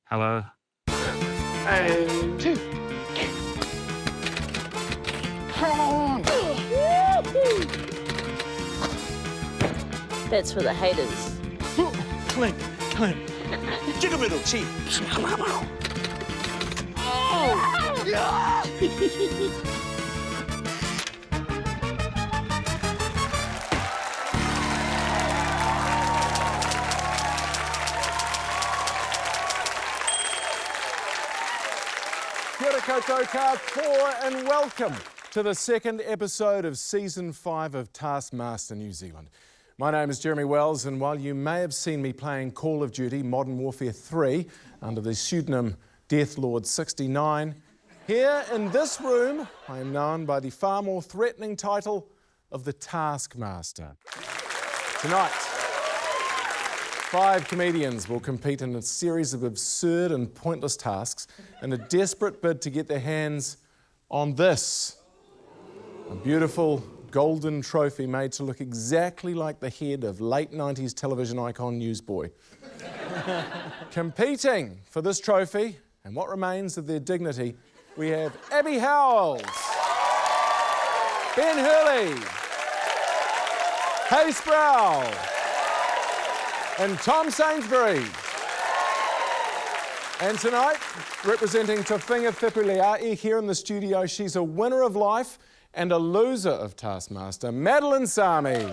Hello. And 2. Come on! That's for the haters. Clink, clink. Jiggle middle, cheap. Oh! Kia ora koutou, katoa, and welcome to the second episode of Season 5 of Taskmaster New Zealand. My name is Jeremy Wells, and while you may have seen me playing Call of Duty Modern Warfare 3 under the pseudonym Death Lord 69, here in this room I am known by the far more threatening title of the Taskmaster. Tonight, 5 comedians will compete in a series of absurd and pointless tasks in a desperate bid to get their hands on this. A beautiful golden trophy made to look exactly like the head of late 90s television icon Newsboy. Competing for this trophy and what remains of their dignity, we have Abby Howells, Ben Hurley, Hayley Sproull, and Tom Sainsbury. And tonight, representing Tofiga Fepulea'i here in the studio, she's a winner of life and a loser of Taskmaster, Madeline Sami.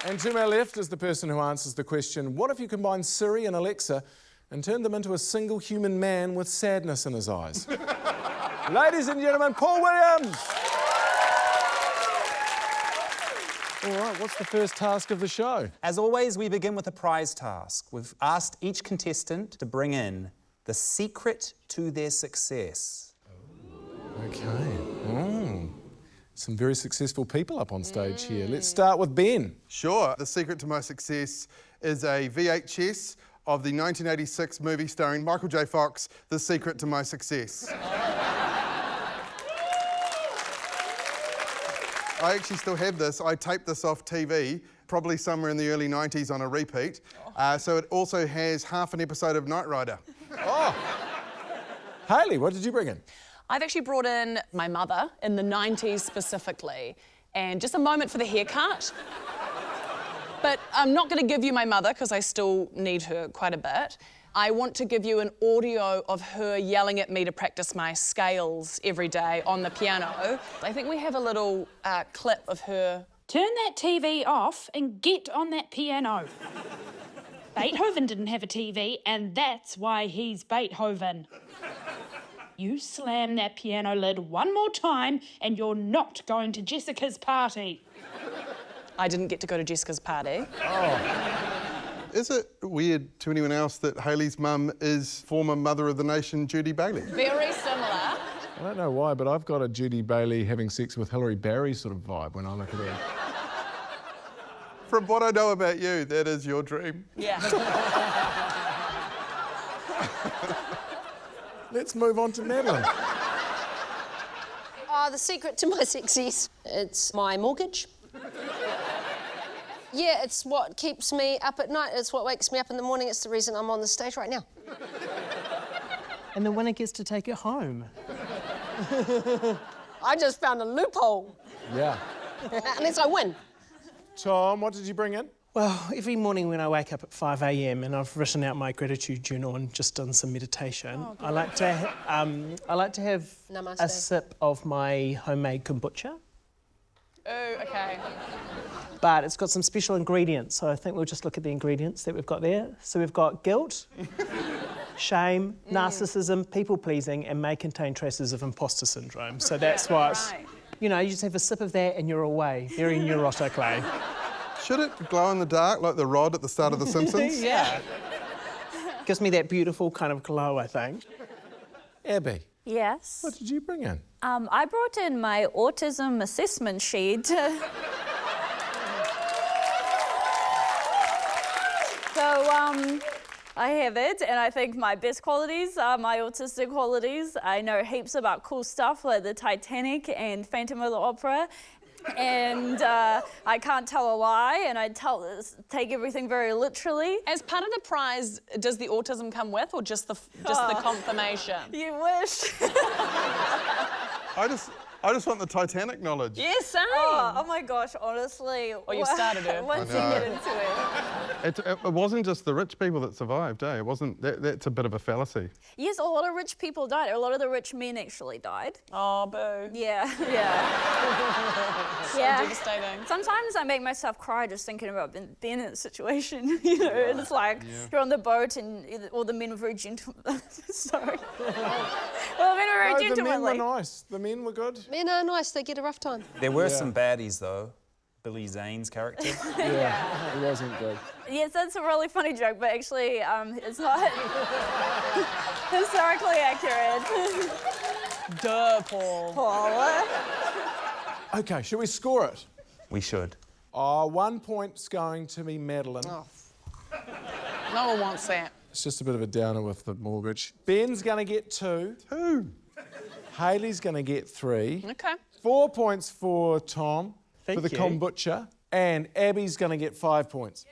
And to my left is the person who answers the question, what if you combine Siri and Alexa and turn them into a single human man with sadness in his eyes? Ladies and gentlemen, Paul Williams! All right, what's the first task of the show? As always, we begin with a prize task. We've asked each contestant to bring in the secret to their success. Okay. Some very successful people up on stage here. Let's start with Ben. Sure. The secret to my success is a VHS of the 1986 movie starring Michael J. Fox, The Secret to My Success. I actually still have this. I taped this off TV, probably somewhere in the early 90s on a repeat. So it also has half an episode of Knight Rider. Oh. Hayley, what did you bring in? I've actually brought in my mother in the 90s specifically, and just a moment for the haircut. But I'm not going to give you my mother because I still need her quite a bit. I want to give you an audio of her yelling at me to practice my scales every day on the piano. I think we have a little clip of her. Turn that TV off and get on that piano. Beethoven didn't have a TV, and that's why he's Beethoven. You slam that piano lid one more time and you're not going to Jessica's party. I didn't get to go to Jessica's party. Oh. Is it weird to anyone else that Hayley's mum is former Mother of the Nation Judy Bailey? Very similar. I don't know why, but I've got a Judy Bailey having sex with Hillary Barry sort of vibe when I look at her. From what I know about you, that is your dream. Yeah. Let's move on to Madeline. The secret to my success, it's my mortgage. Yeah, it's what keeps me up at night. It's what wakes me up in the morning. It's the reason I'm on the stage right now. And the winner gets to take it home. I just found a loophole. Yeah. Unless I win. Tom, what did you bring in? Well, every morning when I wake up at 5 a.m. and I've written out my gratitude journal and just done some meditation, I like to have Namaste. a sip of my homemade kombucha. Oh, okay. But it's got some special ingredients, so I think we'll just look at the ingredients that we've got there. So we've got guilt, shame, narcissism, people-pleasing, and may contain traces of imposter syndrome. So that's what, you know, you just have a sip of that and you're away, very neurotically. Should it glow in the dark like the rod at the start of The Simpsons? Yeah. Gives me that beautiful kind of glow, I think. Abby, Yes. what did you bring in? I brought in my autism assessment sheet. So I have it, and I think my best qualities are my autistic qualities. I know heaps about cool stuff like the Titanic and Phantom of the Opera. and I can't tell a lie, and I take everything very literally. As part of the prize, does the autism come with, or just the confirmation? You wish. I just want the Titanic knowledge. Yes, same. Oh my gosh, honestly. Oh, you've started it. Once you get into it. It wasn't just the rich people that survived, eh? It wasn't. That's a bit of a fallacy. Yes, a lot of rich people died. A lot of the rich men actually died. Oh, boo. Yeah. So devastating. Sometimes I make myself cry just thinking about being in a situation, you know, and it's like you're on the boat and all the men were very gentle. Sorry. Well, the men were very The men gentlemanly. were nice. The men were good. Men are nice, they get a rough time. There were some baddies, though. Billy Zane's character. Yeah, it wasn't good. Yes, that's a really funny joke, but actually it's not historically accurate. Duh, Paul. Paul. Okay, should we score it? We should. 1 point's going to be Madeline. No one wants that. It's just a bit of a downer with the mortgage. Ben's going to get 2. 2. Hayley's going to get 3. Okay. 4 points for Tom Thank for the you. kombucha. And Abby's going to get 5 points.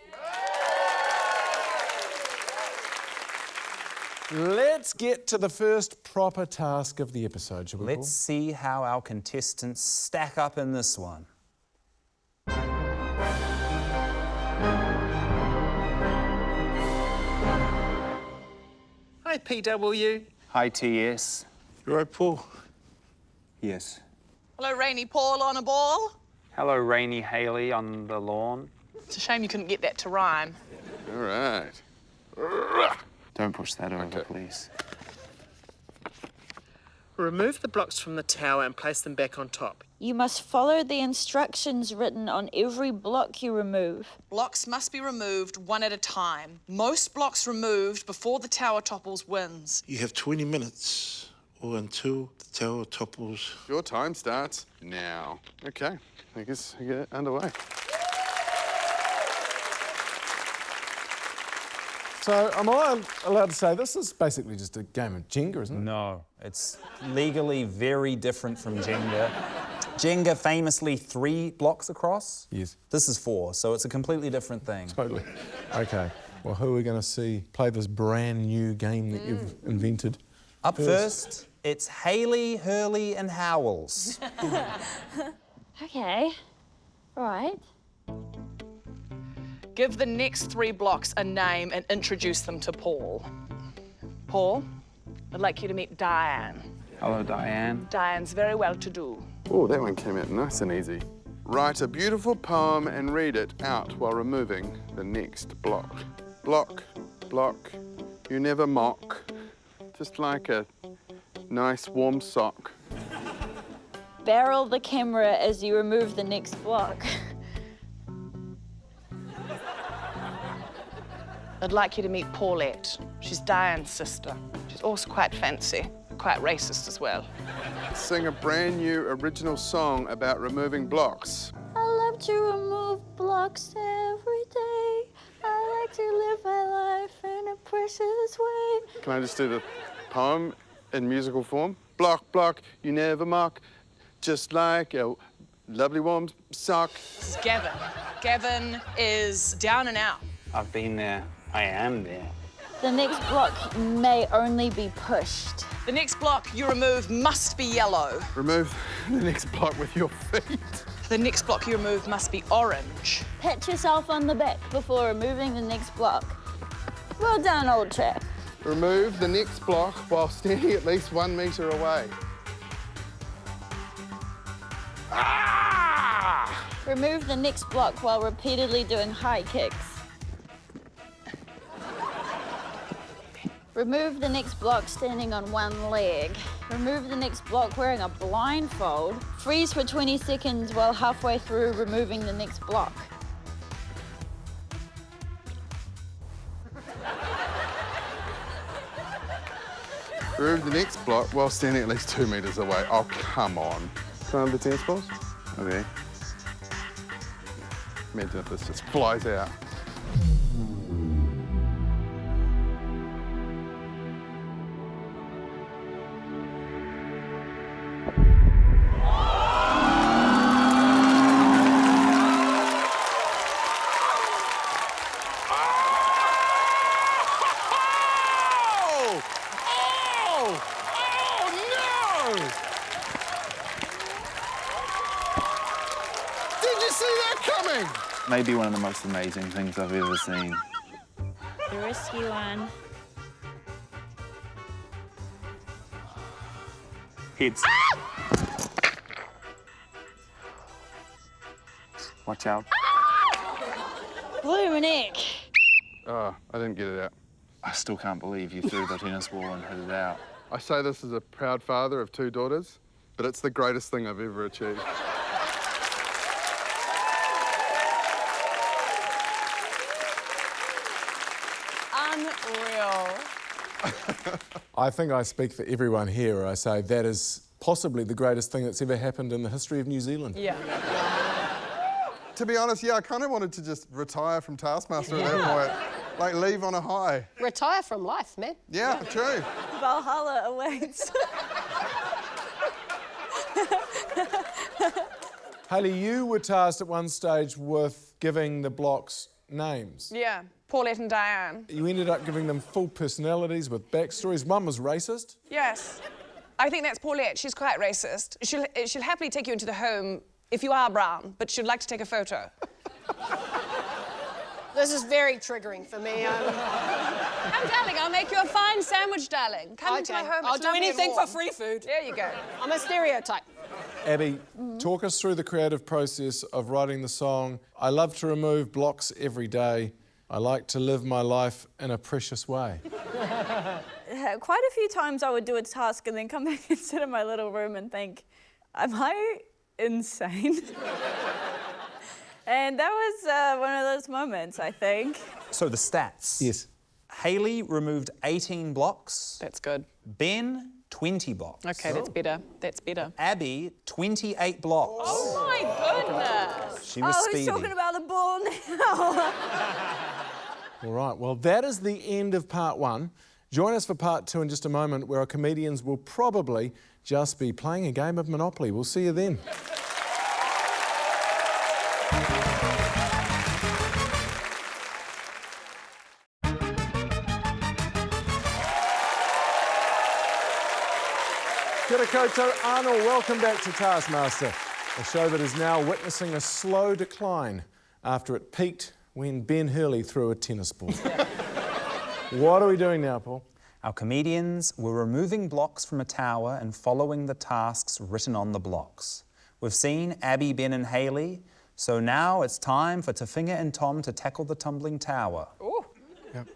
Let's get to the first proper task of the episode, shall we, Let's see how our contestants stack up in this one. Hi, PW. Hi, TS. You right, Paul? Yes. Hello, Rainy Paul on a ball. Hello, Rainy Hayley on the lawn. It's a shame you couldn't get that to rhyme. All right. Don't push that over, please. Remove the blocks from the tower and place them back on top. You must follow the instructions written on every block you remove. Blocks must be removed one at a time. Most blocks removed before the tower topples wins. You have 20 minutes or until the tower topples. Your time starts now. Okay, I guess we get underway. So am I allowed to say this is basically just a game of Jenga, isn't it? No, it's legally very different from Jenga. Jenga famously 3 blocks across. Yes. This is 4, so it's a completely different thing. Totally. Okay. Well, who are we going to see play this brand new game that you've invented? Up first, it's Hayley, Hurley and Howells. Okay. Right. Give the next 3 blocks a name and introduce them to Paul. Paul, I'd like you to meet Diane. Hello, Diane. Diane's very well-to-do. Oh, that one came out nice and easy. Write a beautiful poem and read it out while removing the next block. Block, block, you never mock. Just like a nice warm sock. Barrel the camera as you remove the next block. I'd like you to meet Paulette. She's Diane's sister. She's also quite fancy, quite racist as well. Sing a brand new original song about removing blocks. I love to remove blocks every day. I like to live my life in a precious way. Can I just do the poem in musical form? Block, block, you never mock. Just like a lovely warm sock. This is Gavin. Gavin is down and out. I've been there. I am there. The next block may only be pushed. The next block you remove must be yellow. Remove the next block with your feet. The next block you remove must be orange. Pat yourself on the back before removing the next block. Well done, old chap. Remove the next block while standing at least 1 metre away. Ah! Remove the next block while repeatedly doing high kicks. Remove the next block standing on one leg. Remove the next block wearing a blindfold. Freeze for 20 seconds while halfway through removing the next block. Remove the next block while standing at least 2 metres away. Oh, come on. Can I have the tennis balls? Okay. Imagine if this just flies out. Maybe one of the most amazing things I've ever seen. The risky one. Heads. Watch out. Blew my neck. Oh, I didn't get it out. I still can't believe you threw the tennis ball and hit it out. I say this as a proud father of 2 daughters, but it's the greatest thing I've ever achieved. Unreal. I think I speak for everyone here when I say that is possibly the greatest thing that's ever happened in the history of New Zealand. Yeah. To be honest, yeah, I kind of wanted to just retire from Taskmaster at that point. Like, leave on a high. Retire from life, man. Yeah, true. Valhalla awaits. Hayley, you were tasked at one stage with giving the blocks names. Yeah. Paulette and Diane. You ended up giving them full personalities with backstories. One was racist. Yes. I think that's Paulette. She's quite racist. She'll happily take you into the home if you are brown, but she'd like to take a photo. This is very triggering for me. Come, darling, I'll make you a fine sandwich, darling. Come into my home. I'll It's do lovely and anything for warm. free food. There you go. I'm a stereotype. Abby, talk us through the creative process of writing the song. I love to remove blocks every day. I like to live my life in a precious way. Quite a few times I would do a task and then come back and sit in my little room and think, am I insane? And that was one of those moments, I think. So the stats. Yes. Hayley removed 18 blocks. That's good. Ben, 20 blocks. Okay, that's better. That's better. Abby, 28 blocks. Oh, my goodness. She was Oh, speedy. he's talking about the ball now. All right, well, that is the end of part 1. Join us for part 2 in just a moment, where our comedians will probably just be playing a game of Monopoly. We'll see you then. Kia ora koutou anō, welcome back to Taskmaster, a show that is now witnessing a slow decline after it peaked when Ben Hurley threw a tennis ball. What are we doing now, Paul? Our comedians were removing blocks from a tower and following the tasks written on the blocks. We've seen Abby, Ben and Hayley, so now it's time for Tofiga and Tom to tackle the tumbling tower. Ooh. Yep.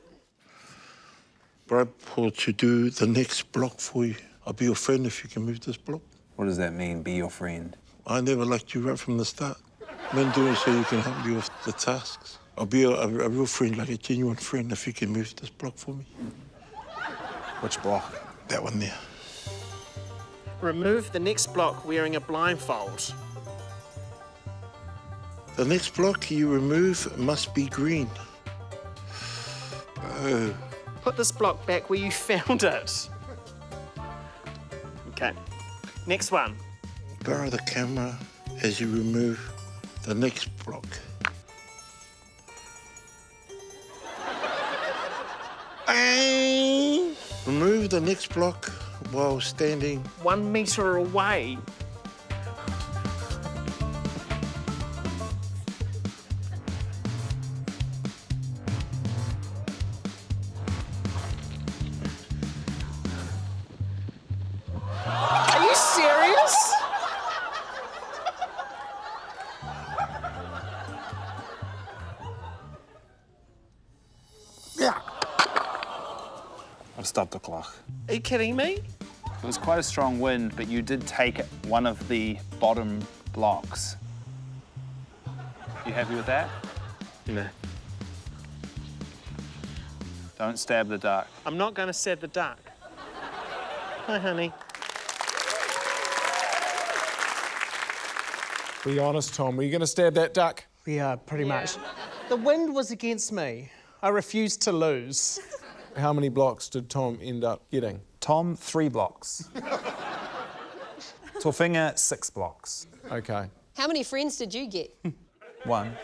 Bribe Paul to do the next block for you. I'll be your friend if you can move this block. What does that mean, be your friend? I never liked you right from the start. I'm only doing it so you can help me with the tasks. I'll be a real friend, like a genuine friend, if you can move this block for me. Which block? That one there. Remove the next block wearing a blindfold. The next block you remove must be green. Oh. Put this block back where you found it. Okay. Next one. Borrow the camera as you remove the next block. Remove the next block while standing 1 metre away. Are you serious? I'll stop the clock. Are you kidding me? It was quite a strong wind, but you did take one of the bottom blocks. You happy with that? No. Don't stab the duck. I'm not going to stab the duck. Hi, honey. Be honest, Tom, were you going to stab that duck? Yeah, pretty much. The wind was against me. I refused to lose. How many blocks did Tom end up getting? Tom, 3 blocks. Tofiga, 6 blocks. Okay. How many friends did you get? 1.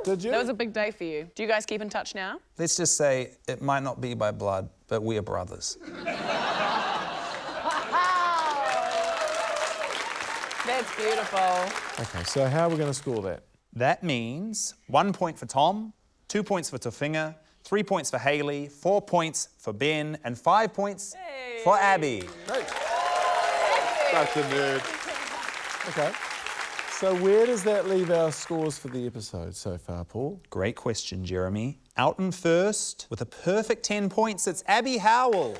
Did you? That was a big day for you. Do you guys keep in touch now? Let's just say it might not be by blood, but we are brothers. That's beautiful. Okay, so how are we going to score that? That means 1 point for Tom, 2 points for Tofiga, 3 points for Hayley, 4 points for Ben, and 5 points for Abby. Such a nerd. Okay. So where does that leave our scores for the episode so far, Paul? Great question, Jeremy. Out in first with a perfect 10 points, it's Abby Howells.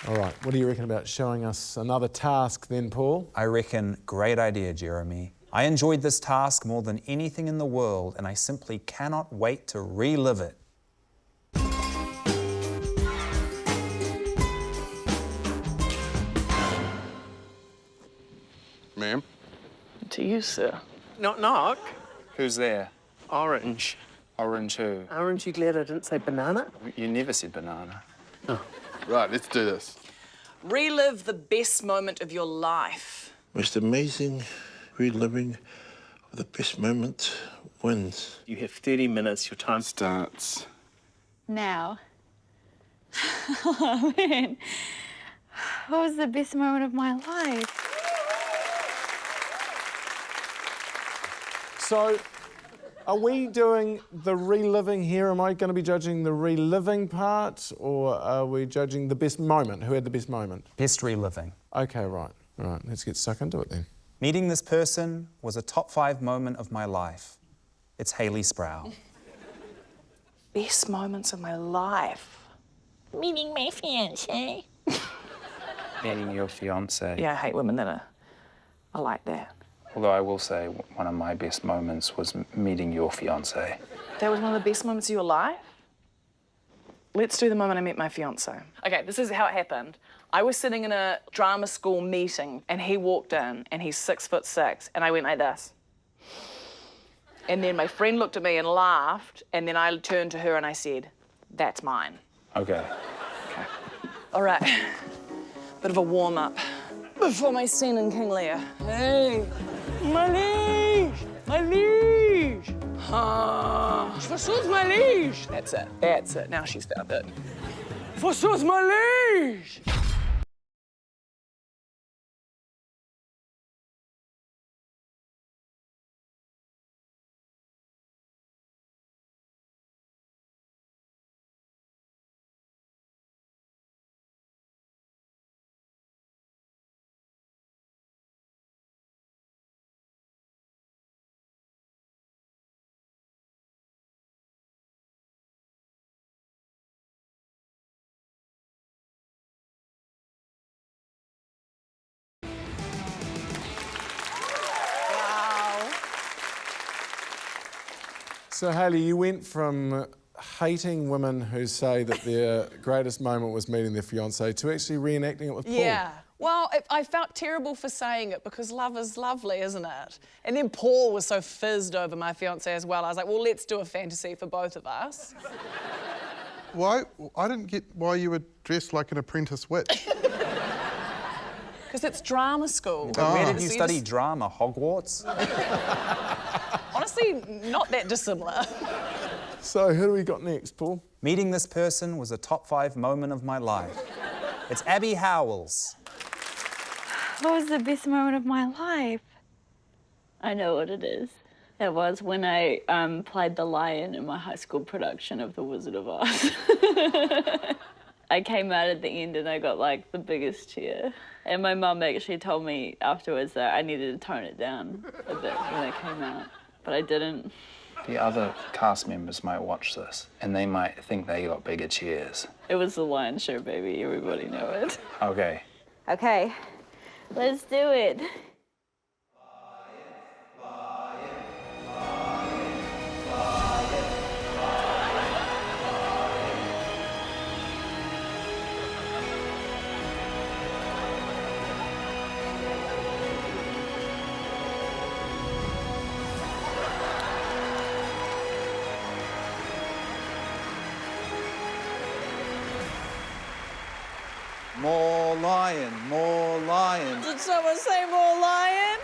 All right, what do you reckon about showing us another task then, Paul? I reckon great idea, Jeremy. I enjoyed this task more than anything in the world, and I simply cannot wait to relive it. Ma'am? To you, sir. Knock, knock. Who's there? Orange. Orange who? Aren't you glad I didn't say banana? You never said banana. Right, let's do this. Relive the best moment of your life. Most amazing reliving of the best moment wins. You have 30 minutes. Your time Starts. Now. Oh, man. What was the best moment of my life? So, are we doing the reliving here? Am I going to be judging the reliving part, or are we judging the best moment? Who had the best moment? Best reliving. Okay, right. All right, let's get stuck into it then. Meeting this person was a top 5 moment of my life. It's Hayley Sproull. Best moments of my life. Meeting my fiancé. Meeting your fiancé. Yeah, I hate women that are like that. Although I will say one of my best moments was meeting your fiancé. That was one of the best moments of your life? Let's do the moment I met my fiancé. Okay, this is how it happened. I was sitting in a drama school meeting and he walked in and he's 6'6" and I went like this. And then my friend looked at me and laughed and then I turned to her and I said, that's mine. Okay. Okay. All right, bit of a warm-up before my scene in King Lear. Hey, my liege, my liege. Versuch's my liege. That's it, now she's found it. Versuch's my liege. So, Hayley, you went from hating women who say that their greatest moment was meeting their fiancé to actually reenacting it with Paul. Yeah. Well, I felt terrible for saying it because love is lovely, isn't it? And then Paul was so fizzed over my fiancé as well. I was like, well, let's do a fantasy for both of us. Why? I didn't get why you were dressed like an apprentice witch. Because it's drama school. Where did you study drama? Hogwarts? Honestly, not that dissimilar. So, who do we got next, Paul? Meeting this person was a top 5 moment of my life. It's Abby Howells. What was the best moment of my life? I know what it is. It was when I played the lion in my high school production of The Wizard of Oz. I came out at the end and I got like the biggest cheer. And my mum actually told me afterwards that I needed to tone it down a bit when I came out, but I didn't. The other cast members might watch this and they might think they got bigger cheers. It was the lion show, baby. Everybody knew it. Okay. Okay, let's do it. More lion, more lion. Did someone say more lion?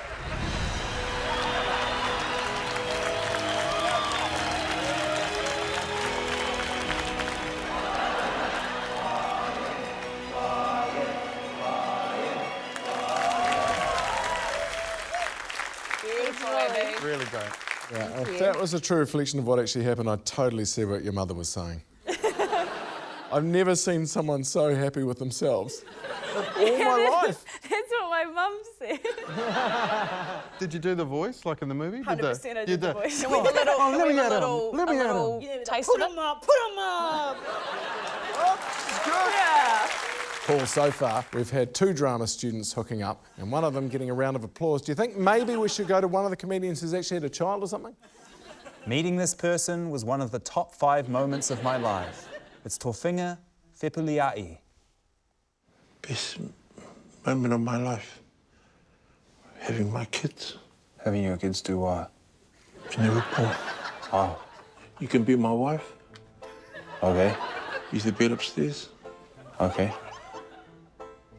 Beautiful, Abby. Really great. Yeah, if that was a true reflection of what actually happened, I totally see what your mother was saying. I've never seen someone so happy with themselves in all my life. That's what my mum said. Did you do the voice like in the movie? 100% I did the voice. Can we have a little, let me at him. Let me a at little him. taste Put of it? them up, put them up! Yeah. Paul, so far, we've had 2 drama students hooking up and one of them getting a round of applause. Do you think maybe we should go to one of the comedians who's actually had a child or something? Meeting this person was one of the top 5 moments of my life. It's Tofiga Fepulea'i. Best moment of my life. Having my kids. Having your kids do what? When they were born. Oh, You can be my wife. okay, Use the bed upstairs. okay.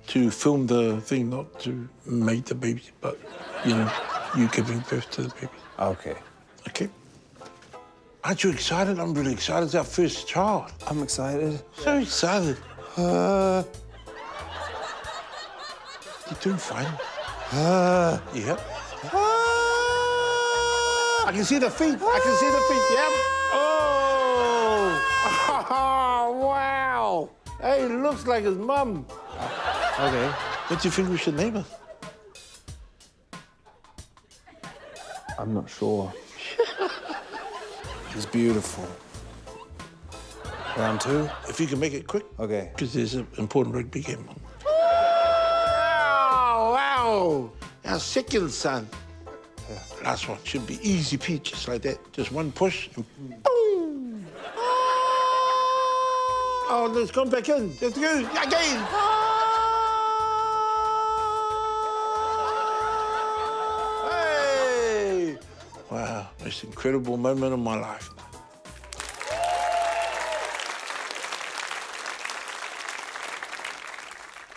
To film the thing, not to make the baby, but, you know, you giving birth to the baby. Okay. Okay? Aren't you excited? I'm really excited. It's our first child. I'm excited. So excited. You're doing fine. Yep. I can see the feet. I can see the feet. Yep. Oh! Wow! Hey, it looks like his mum. Okay. What do you think we should name her? I'm not sure. It's beautiful. Round 2? If you can make it quick. Okay. Because there's an important rugby game on. Wow! Wow! Our second son. Last one should be easy peach, just like that. Just one push. And boom! Oh, let's come back in. Let's go again. Hey! Wow, most incredible moment of my life.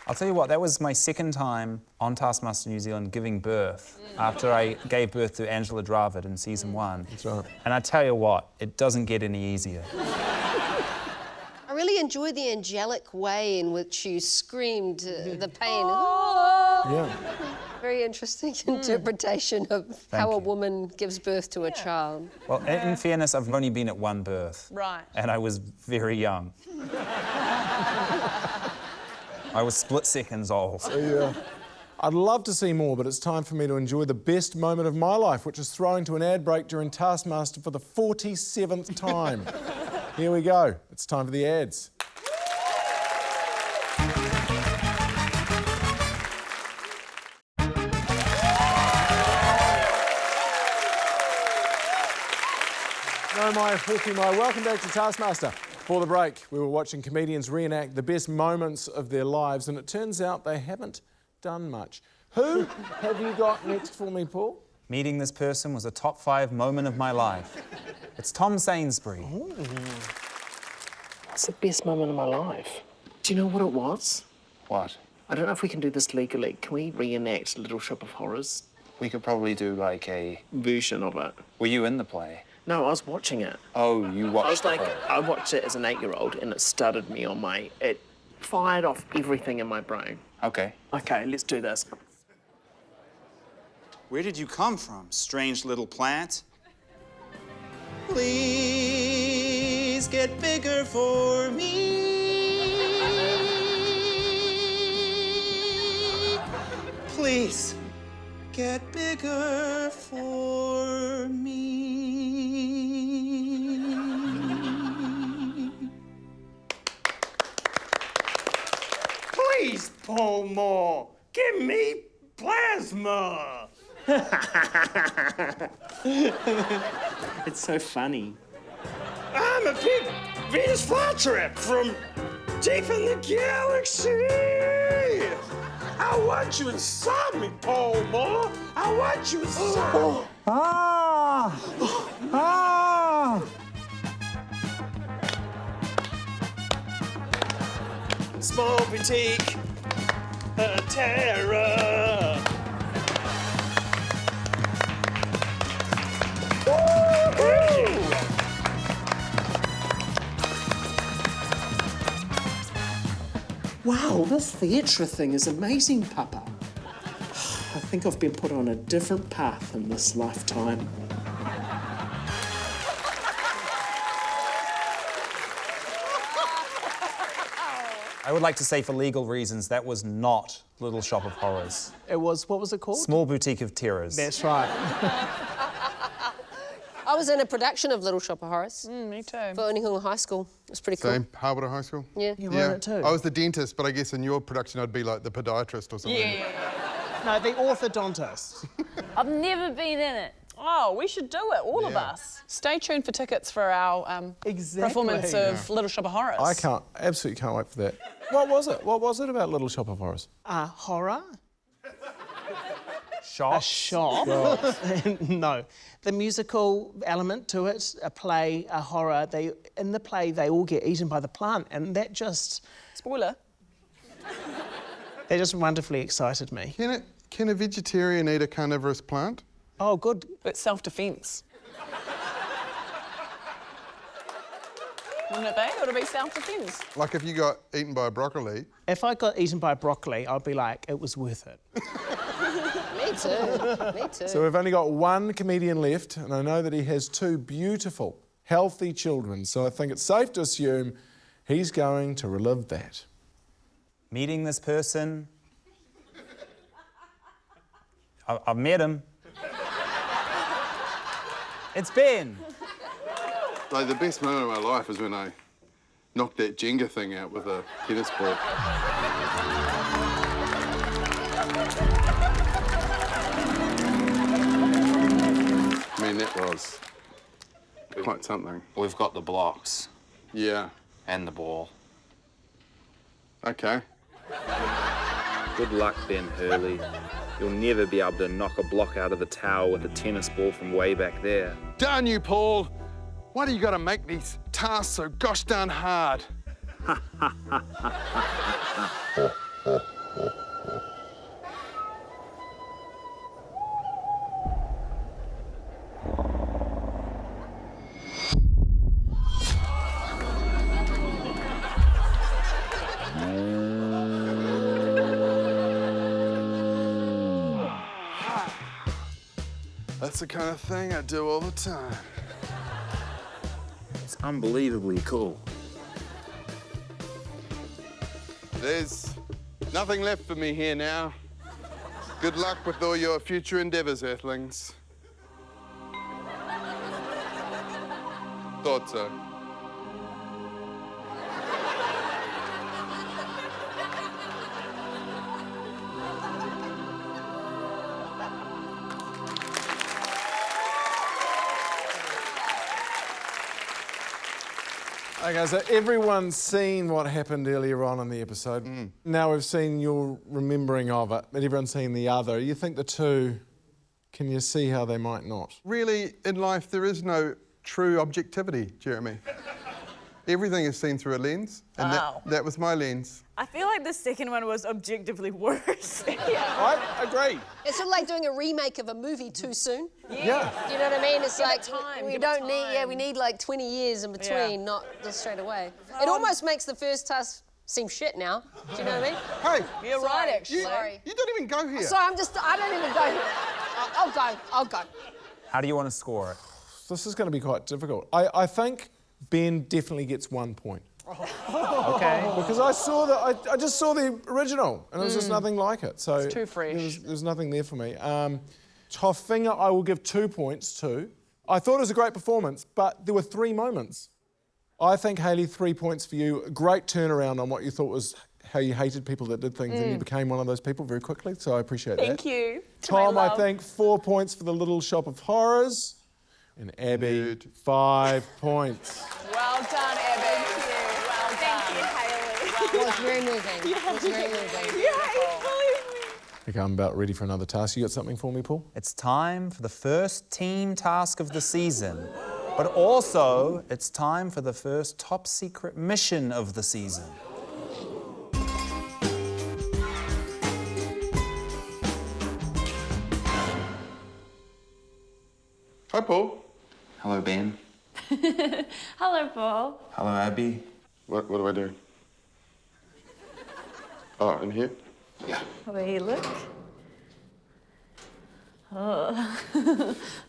I'll tell you what, that was my second time on Taskmaster New Zealand giving birth after I gave birth to Angela Dravid in season 1. That's right. And I tell you what, it doesn't get any easier. I really enjoyed the angelic way in which you screamed the pain. Yeah. Very interesting interpretation of how a you. woman gives birth to a child. Well, in fairness, I've only been at 1 birth. Right. And I was very young. I was split seconds old. Yeah. I'd love to see more, but it's time for me to enjoy the best moment of my life, which is throwing to an ad break during Taskmaster for the 47th time. Here we go. It's time for the ads. No, my Hawkeye, welcome back to Taskmaster. Before the break, we were watching comedians reenact the best moments of their lives, and it turns out they haven't done much. Who have you got next for me, Paul? Meeting this person was a top 5 moment of my life. It's Tom Sainsbury. That's the best moment of my life. Do you know what it was? What? I don't know if we can do this legally. Can we reenact Little Shop of Horrors? We could probably do like a... Version of it. Were you in the play? No, I was watching it. Oh, you watched I was the like, play. I watched it as an 8-year-old and it started me on my... It fired off everything in my brain. Okay. Okay, let's do this. Where did you come from, strange little plant? Please get bigger for me. Please get bigger for me. Please, Paul Moore, give me plasma. It's so funny. I'm a big Venus flytrap from deep in the galaxy. I want you inside me, Paul Moore. I want you inside. Small boutique terror. Wow, this theatre thing is amazing, Papa. I think I've been put on a different path in this lifetime. I would like to say, for legal reasons, that was not Little Shop of Horrors. It was, what was it called? Small Boutique of Terrors. That's right. I was in a production of Little Shop of Horrors. Me too. For Onehunga High School. It was pretty cool. Same, Harbour High School. Yeah. You were in it too? I was the dentist, but I guess in your production I'd be like the podiatrist or something. Yeah. No, the orthodontist. I've never been in it. Oh, we should do it, all of Yeah. us. Stay tuned for tickets for our performance of Little Shop of Horrors. I absolutely can't wait for that. What was it? What was it about Little Shop of Horrors? Horror? Shop? A shop? No. The musical element to it, a play, a horror, in the play they all get eaten by the plant, and that just... Spoiler. That just wonderfully excited me. Can a vegetarian eat a carnivorous plant? Oh, good. It's self-defence. Wouldn't it be? It would be self-defence. Like if you got eaten by a broccoli. If I got eaten by broccoli, I'd be like, it was worth it. Me too. Me too. So we've only got one comedian left, and I know that he has two beautiful, healthy children, so I think it's safe to assume he's going to relive that. Meeting this person. I've met him. It's Ben. Like, the best moment of my life is when I knocked that Jenga thing out with a tennis ball. I mean, that was quite something. We've got the blocks. Yeah. And the ball. Okay. Good luck then, Hurley. You'll never be able to knock a block out of the tower with a tennis ball from way back there. Darn you, Paul! Why do you gotta make these tasks so gosh darn hard? That's the kind of thing I do all the time. It's unbelievably cool. There's nothing left for me here now. Good luck with all your future endeavors, Earthlings. Thought so. Okay, so everyone's seen what happened earlier on in the episode. Now we've seen your remembering of it, but everyone's seen the other. You think the two, can you see how they might not? Really, in life, there is no true objectivity, Jeremy. Everything is seen through a lens, and that was my lens. I feel like the second one was objectively worse. I agree. It's sort of like doing a remake of a movie too soon. Yeah. Do you know what I mean? It's Give it like time, we give it don't need. Yeah, time. we need like 20 years in between, Yeah. not just straight away. It almost makes the first task seem shit now. Do you know what I mean? Hey, You're right, actually. you don't even go here. Sorry, I don't even go here. I'll go. How do you want to score it? This is going to be quite difficult. I think Ben definitely gets 1 point. Okay. Because I just saw the original, and it was just nothing like it. So It's too fresh. There's nothing there for me. Tofiga, I will give 2 points to. I thought it was a great performance, but there were 3 moments. I think, Hayley, 3 points for you. A great turnaround on what you thought was how you hated people that did things, and you became one of those people very quickly, so I appreciate that. Thank you. Tom, I think 4 points for the Little Shop of Horrors. And Abby, 5 points. Well done, Abby. Well done. It was very moving. It was very moving. Okay, I'm about ready for another task. You got something for me, Paul? It's time for the first team task of the season. But also, it's time for the first top secret mission of the season. Hi, Paul. Hello, Ben. Hello, Paul. Hello, Abby. What do I do? Oh, in here? Yeah. Will you look? Oh.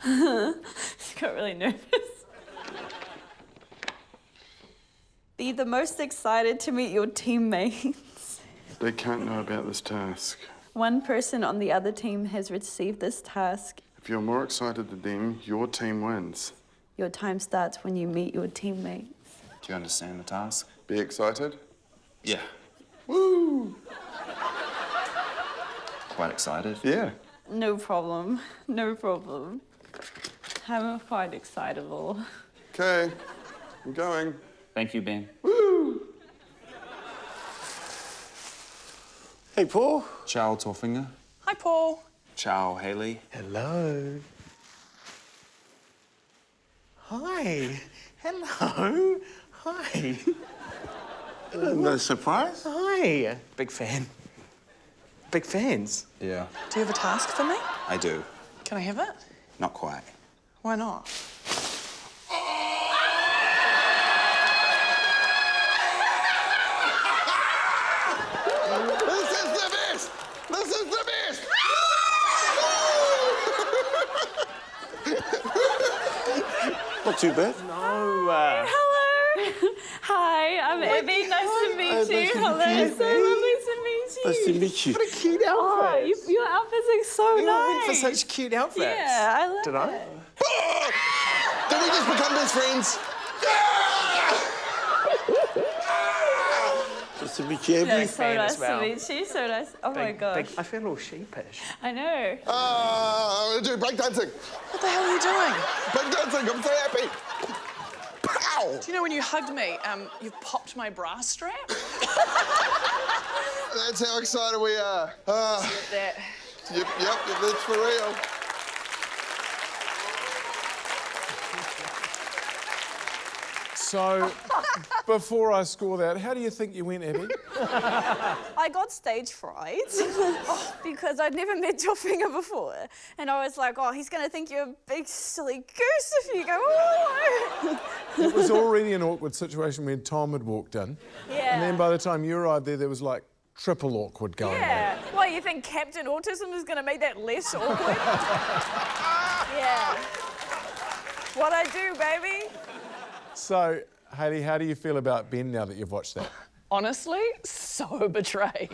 Just got really nervous. Be the most excited to meet your teammates. They can't know about this task. One person on the other team has received this task. If you're more excited than them, your team wins. Your time starts when you meet your teammates. Do you understand the task? Be excited? Yeah. Woo! Quite excited? Yeah. No problem. No problem. I'm quite excitable. Okay, I'm going. Thank you, Ben. Woo! Hey, Paul. Ciao, Tofiga. Hi, Paul. Ciao, Hayley. Hello. Hi. Hello. Hi. No surprise? Hi. Big fan. Big fans. Yeah, Do you have a task for me? I do. Can I have it? Not quite. Why not? This is the best! This is the best! Not too bad. No. Hello. Hi, I'm Abby. Nice to meet nice you. to Hello. meet you. It's so lovely to meet you. Nice to meet you. What a cute Oh, outfit. your outfits are so You all went nice. for such cute outfits. Yeah, I love Did it. I? Did we just become best friends? Nice to meet you, Yeah, Abby. so fan nice as well. to meet you. So nice. Oh my gosh. I feel all sheepish. I know. I'm gonna do breakdancing. What the hell are you doing? Breakdancing, I'm so happy. Pow! Do you know when you hugged me, you've popped my bra strap? That's how excited we are. That. Yep, that's for real. So, before I score that, how do you think you went, Abby? I got stage fright because I'd never met Tofiga before. And I was like, oh, he's going to think you're a big silly goose if you go, oh. It was already an awkward situation when Tom had walked in. Yeah. And then by the time you arrived there was like triple awkward going on. Yeah. What, you think Captain Autism is going to make that less awkward? Yeah. What I do, baby. So, Hayley, how do you feel about Ben now that you've watched that? Honestly, so betrayed.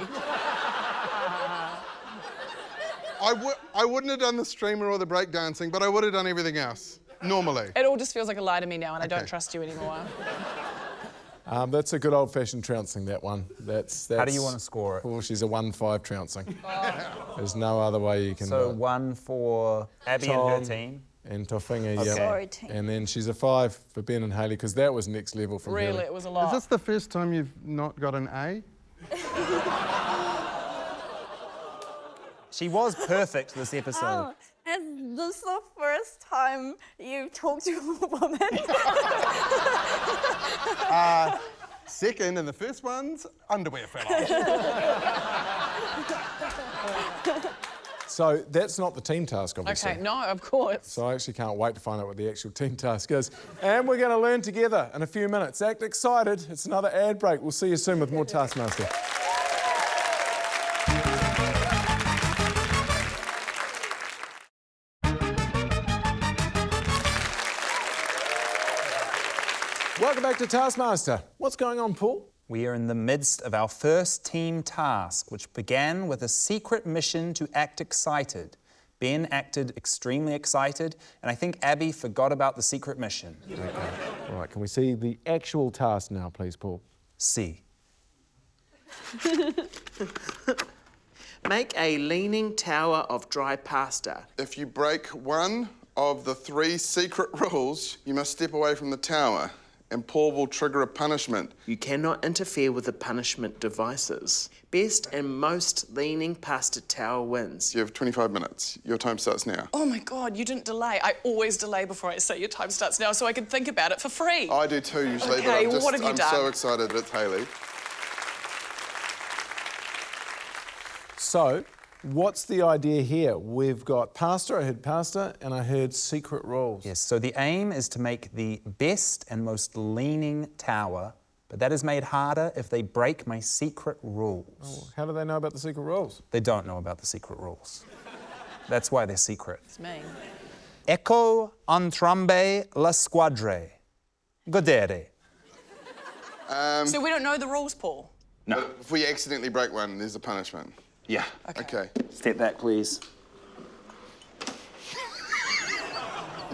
I wouldn't have done the streamer or the breakdancing, but I would have done everything else, normally. It all just feels like a lie to me now, and I don't Okay. trust you anymore. That's a good old-fashioned trouncing, that one. That's How do you want to score it? Oh, she's a 1-5 trouncing. There's no other way you can So do it. 1 for Abby and her team. And Tofiga, Okay. yeah. Sorry, team. And then she's a 5 for Ben and Hayley, because that was next level from Really, Hayley. it was a lot. Is this the first time you've not got an A? She was perfect this episode. Oh, and this is the first time you've talked to a woman. Second, and the first one's underwear fell off. So that's not the team task, obviously. Okay, no, of course. So I actually can't wait to find out what the actual team task is. And we're going to learn together in a few minutes. Act excited. It's another ad break. We'll see you soon with more Taskmaster. Welcome back to Taskmaster. What's going on, Paul? We are in the midst of our first team task, which began with a secret mission to act excited. Ben acted extremely excited, and I think Abby forgot about the secret mission. Okay. All right, can we see the actual task now, please, Paul? C. Make a leaning tower of dry pasta. If you break one of the 3 secret rules, you must step away from the tower, and Paul will trigger a punishment. You cannot interfere with the punishment devices. Best and most leaning pasta tower wins. You have 25 minutes. Your time starts now. Oh my God, you didn't delay. I always delay before I say your time starts now so I can think about it for free. I do too usually, Okay, but what have you I'm done? so excited that it's Hayley. So, what's the idea here? We've got pasta, I heard pasta, and I heard secret rules. Yes, so the aim is to make the best and most leaning tower, but that is made harder if they break my secret rules. Oh, how do they know about the secret rules? They don't know about the secret rules. That's why they're secret. It's me. Ecco entrambe le squadre. Godere. So we don't know the rules, Paul? No. If we accidentally break one, there's a punishment. Yeah. Okay. Step back, please.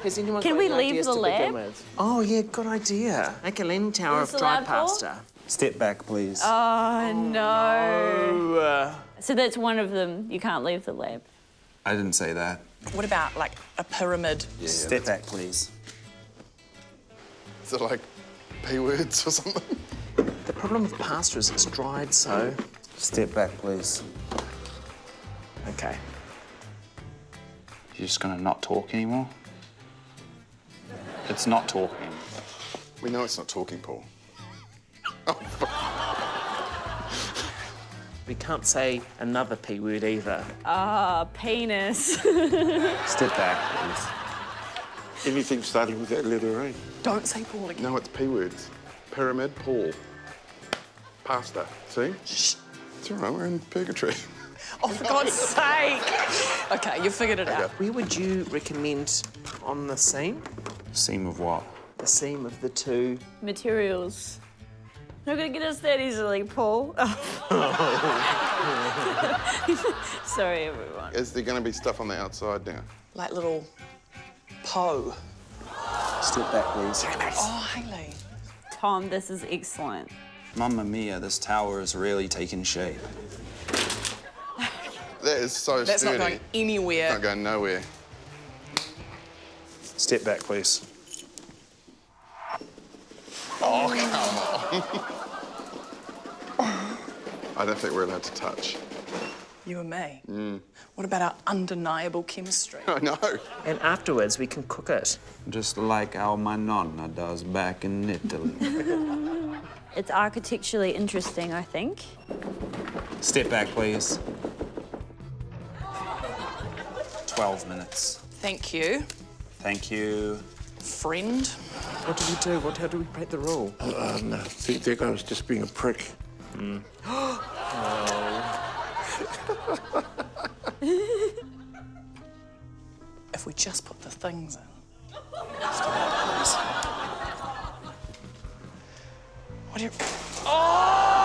Has anyone Can got we any leave ideas the to begin lab? with? Oh, yeah, good idea. Make a leaning tower Is of the dry lab full? pasta. Step back, please. Oh, no. Ooh, So that's one of them. You can't leave the lab. I didn't say that. What about, like, a pyramid? Step back, please. Is it like P words or something? the problem with pasta is it's dried, so... Step back, please. Okay. You're just gonna not talk anymore? It's not talking. We know it's not talking, Paul. We can't say another P word either. Ah, penis. Step back, please. Anything starting with that letter A. Don't say Paul again. No, it's P words. Pyramid, Paul. Pasta. See? Shh. It's all right, we're in purgatory. Oh, for God's sake. OK, you figured it out. Where would you recommend on the seam? Seam of what? The seam of the two. Materials. Not gonna get us that easily, Paul. Sorry, everyone. Is there going to be stuff on the outside now? Like little Poe. Step back, please. Oh, Hayley. Tom, this is excellent. Mamma mia, this tower is really taking shape. That is so That's sturdy. not going anywhere. Not going nowhere. Step back, please. Oh, come on. I don't think we're allowed to touch. You and me. What about our undeniable chemistry? I know. And afterwards, we can cook it. Just like how my nonna does back in Italy. It's architecturally interesting, I think. Step back, please. 12 minutes. Thank you, Thank you. friend. What did we do? How do we break the rule? No, I think that guy was just being a prick. If we just put the things in. What do you... Oh!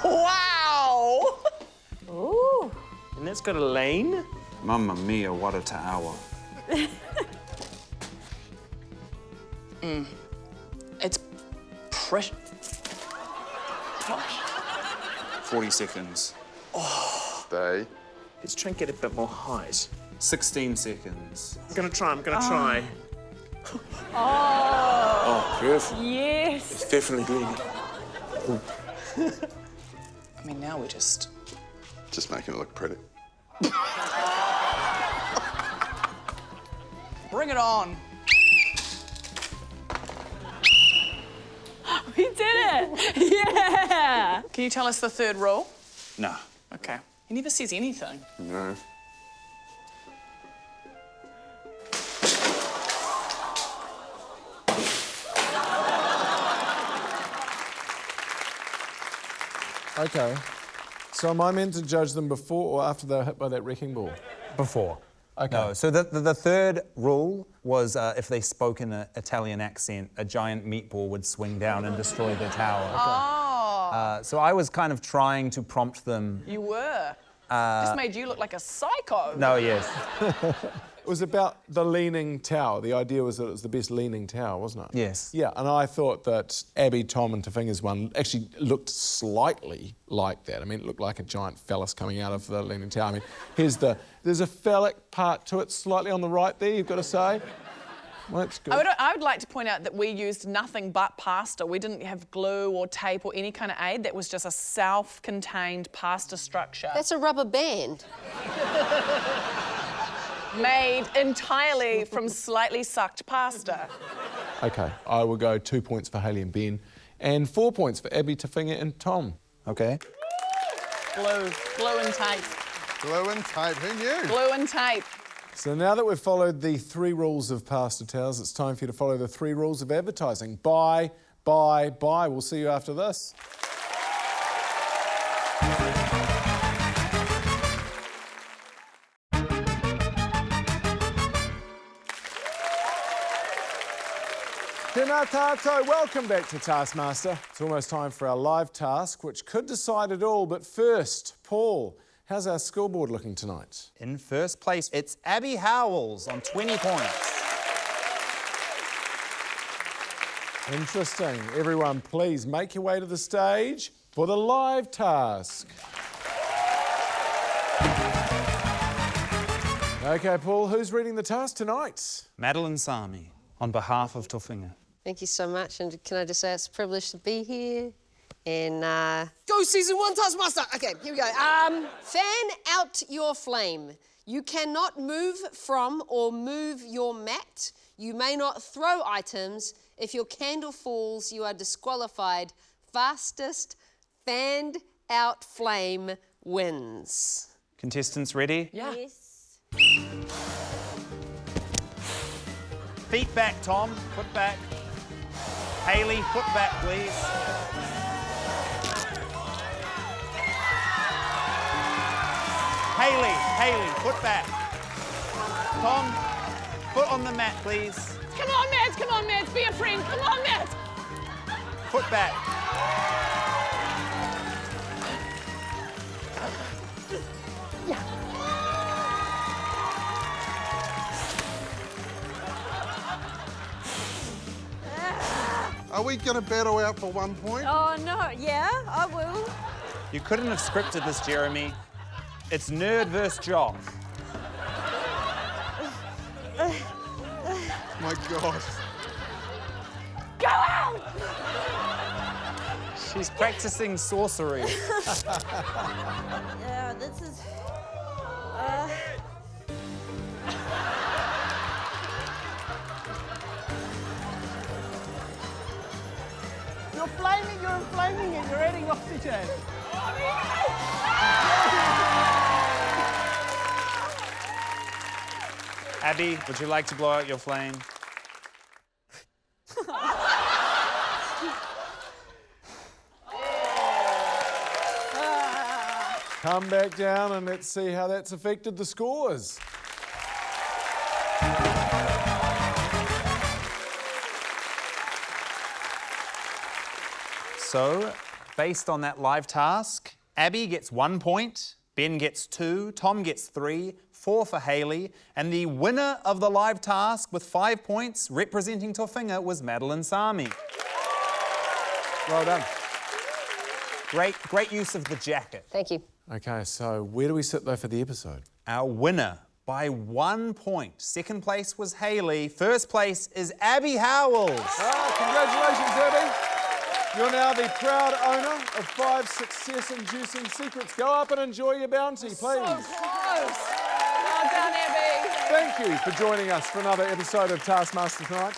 Wow! Ooh. And that's got a lane. Mamma mia, what a tower. It's precious. 40 seconds. Stay. Let's try and get a bit more height. 16 seconds. I'm gonna try. Oh, perfect. Yes. It's definitely leaning. I mean, now we're just... Just making it look pretty. Bring it on. We did it! Yeah! Can you tell us the third rule? No. OK. He never says anything. No. OK. So am I meant to judge them before or after they're hit by that wrecking ball? Before. OK. No, so the third rule was if they spoke in an Italian accent, a giant meatball would swing down and destroy the tower. Oh, So I was kind of trying to prompt them. you were. Just made you look like a psycho. No, yes. It was about the leaning tower. The idea was that it was the best leaning tower, wasn't it? Yes. Yeah, and I thought that Abby, Tom and Tofiga's one actually looked slightly like that. I mean, it looked like a giant phallus coming out of the leaning tower. I mean, there's a phallic part to it slightly on the right there, you've got to say. Well, that's good. I would like to point out that we used nothing but pasta. We didn't have glue or tape or any kind of aid. That was just a self-contained pasta structure. That's a rubber band. Made entirely from slightly sucked pasta. OK, I will go 2 points for Hayley and Ben and 4 points for Abby, Tofiga and Tom. OK? Glue and tape. Glue and tape, who knew? Glue and tape. So now that we've followed the 3 rules of Pasta Towers, it's time for you to follow the 3 rules of advertising. Buy, buy, buy. We'll see you after this. Tēnā tātou, welcome back to Taskmaster. It's almost time for our live task, which could decide it all. But first, Paul, how's our scoreboard looking tonight? In first place, it's Abby Howells on 20 points. Interesting. Everyone, please make your way to the stage for the live task. Okay, Paul, who's reading the task tonight? Madeline Sami, on behalf of Tofiga. Thank you so much, and can I just say it's a privilege to be here. And Go season 1 Taskmaster! Okay, here we go. fan out your flame. You cannot move from or move your mat. You may not throw items. If your candle falls, you are disqualified. Fastest fanned out flame wins. Contestants ready? Yeah. Yes. Feet back, Tom. Foot back. Hayley, foot back, please. Hayley, foot back. Tom, foot on the mat, please. Come on, Mads, be a friend. Come on, Mads. Foot back. Are we going to battle out for 1 point? Oh, no. Yeah, I will. You couldn't have scripted this, Jeremy. It's nerd versus jock. My God. Go out! She's practicing sorcery. Yeah, this is... You're inflaming it, you're adding oxygen. Abby, would you like to blow out your flame? Come back down and let's see how that's affected the scores. So, based on that live task, Abby gets 1 point, Ben gets 2, Tom gets 3, 4 for Hayley, and the winner of the live task with 5 points, representing Tofiga, was Madeline Sami. Well done. Great use of the jacket. Thank you. Okay, so where do we sit though for the episode? Our winner by 1 point. Second place was Hayley. First place is Abby Howells. Oh, congratulations, Abby. You're now the proud owner of 5 success-inducing secrets. Go up and enjoy your bounty, please. So close. Well done, Abby. Thank you for joining us for another episode of Taskmaster tonight.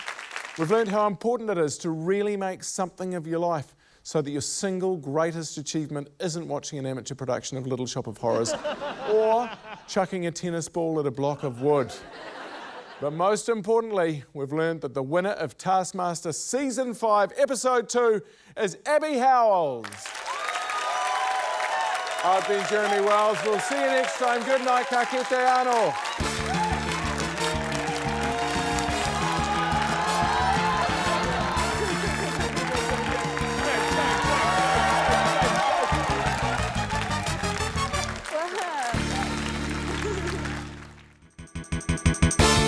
We've learned how important it is to really make something of your life so that your single greatest achievement isn't watching an amateur production of Little Shop of Horrors or chucking a tennis ball at a block of wood. But most importantly, we've learned that the winner of Taskmaster Season 5, Episode 2 is Abby Howells. I've been Jeremy Wells. We'll see you next time. Good night, ka kite anō.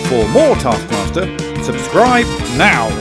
For more Taskmaster, subscribe now.